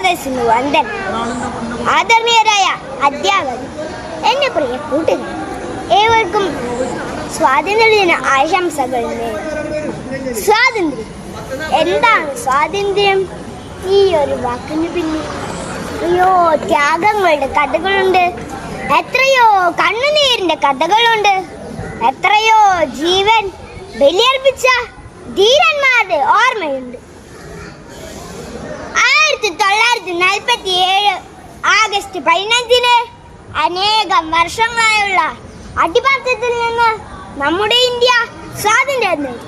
സദസ്സിന് വന്ദനം. ആദരണീയരായ അധ്യാപകർ, എൻ്റെ പ്രിയ കൂട്ടുകാർ, ഏവർക്കും സ്വാതന്ത്ര്യദിന ആശംസകൾ നേരുന്നു. സ്വാതന്ത്ര്യം എന്താണ്? സ്വാതന്ത്ര്യം ഈ ഒരു വാക്കിന് പിന്നിൽ എത്രയോ ത്യാഗങ്ങളുടെ കഥകളുണ്ട്, എത്രയോ കണ്ണുനീരിന്റെ കഥകളുണ്ട്, എത്രയോ ജീവൻ ബലിയർപ്പിച്ച ധീരന്മാരുടെ ഓർമ്മയുണ്ട്. 1947 ആഗസ്റ്റ് 15 അനേകം വർഷങ്ങളായുള്ള അടിമത്തത്തിൽ നിന്ന് നമ്മുടെ ഇന്ത്യ സ്വാതന്ത്ര്യം നേടി.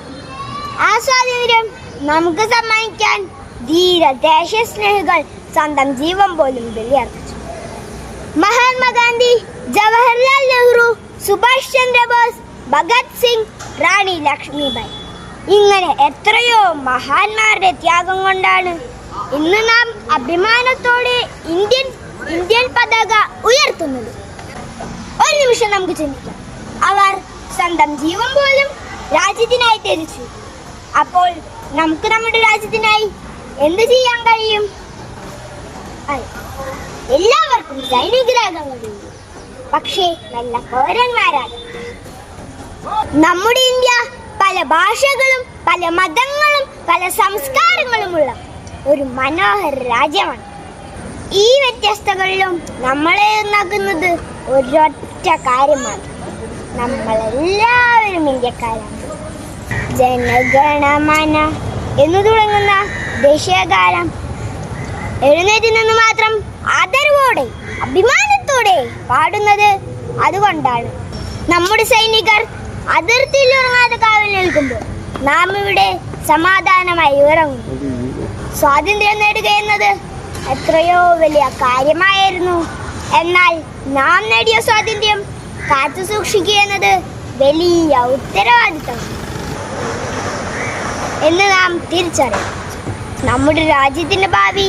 ആ സ്വാതന്ത്ര്യം നമുക്ക് സമ്മാനിക്കാൻ ധീര ദേശസ്നേഹികൾ സ്വന്തം ജീവൻ പോലും ബലിയർപ്പിച്ചു. മഹാത്മാഗാന്ധി, ജവഹർലാൽ നെഹ്റു, സുഭാഷ് ചന്ദ്രബോസ്, ഭഗത് സിംഗ്, റാണി ലക്ഷ്മിബായി, ഇങ്ങനെ എത്രയോ മഹാന്മാരുടെ ത്യാഗം കൊണ്ടാണ് ഇന്ന് നാം അഭിമാനത്തോടെ ഇന്ത്യൻ പതാക ഉയർത്തുന്നത്. ഒരു നിമിഷം നമുക്ക് ചിന്തിക്കാം, അവർ സ്വന്തം ജീവൻ പോലും രാജ്യത്തിനായി ത്യജിച്ചു. അപ്പോൾ നമുക്ക് നമ്മുടെ രാജ്യത്തിനായി എന്ത് ചെയ്യാൻ കഴിയും? എല്ലാവർക്കും സൈനികരാകാൻ കഴിയും, പക്ഷേ നല്ല പൗരന്മാരാകാം. നമ്മുടെ ഇന്ത്യ പല ഭാഷകളും പല മതങ്ങളും പല സംസ്കാരങ്ങളുമുള്ള ഒരു മനോഹര രാജ്യമാണ്. ഈ വ്യത്യസ്തകളിലും നമ്മളെ ഒന്നാക്കുന്നത് ഒരൊറ്റ കാര്യമാണ്: നമ്മളെല്ലാവരും ഇന്ത്യക്കാരാണ്. ജനഗണമന എന്നു തുടങ്ങുന്ന ദേശീയഗാനം എഴുന്നേറ്റ് നിന്ന് മാത്രം ആദരവോടെ അഭിമാനത്തോടെ പാടുന്നത് അതുകൊണ്ടാണ്. നമ്മുടെ സൈനികർ അതിർത്തിയിൽ ഉറങ്ങാതെ കാവൽ നിൽക്കുമ്പോൾ നാം ഇവിടെ സമാധാനമായി ഉറങ്ങുന്നു. സ്വാതന്ത്ര്യം നേടുക എന്നത് എത്രയോ വലിയ കാര്യമായിരുന്നു. എന്നാൽ നാം നേടിയ സ്വാതന്ത്ര്യം കാത്തു സൂക്ഷിക്കുക എന്നത് വലിയ ഉത്തരവാദിത്തം എന്ന് നാം തിരിച്ചറിയണം. നമ്മുടെ രാജ്യത്തിന്റെ ഭാവി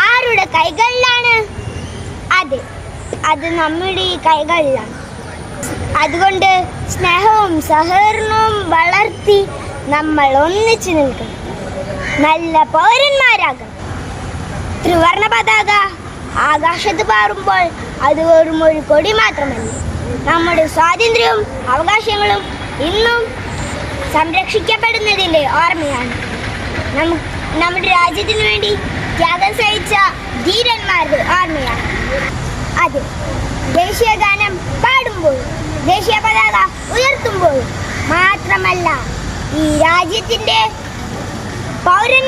ആരുടെ കൈകളിലാണ്? അത് നമ്മുടെ കൈകളിലാണ്. അതുകൊണ്ട് സ്നേഹവും സഹകരണവും വളർത്തി നമ്മൾ ഒന്നിച്ചു നിൽക്കണം, നല്ല പൗരന്മാരാകണം. ത്രിവർണ പതാക ആകാശത്ത് പാറുമ്പോൾ അത് വെറും ഒരു കൊടി മാത്രമല്ല, നമ്മുടെ സ്വാതന്ത്ര്യവും അവകാശങ്ങളും ഇന്നും സംരക്ഷിക്കപ്പെടുന്നതിൻ്റെ ഓർമ്മയാണ്. നമ്മുടെ രാജ്യത്തിന് വേണ്ടി ത്യാഗം സഹിച്ച ധീരന്മാരുടെ ഓർമ്മയാണ് അത്. ദേശീയ ഗാനം പാടുമ്പോൾ, ദേശീയ പതാക ഉയർത്തുമ്പോൾ മാത്രമല്ല, ഈ രാജ്യത്തിൻ്റെ പൗരന്മാർ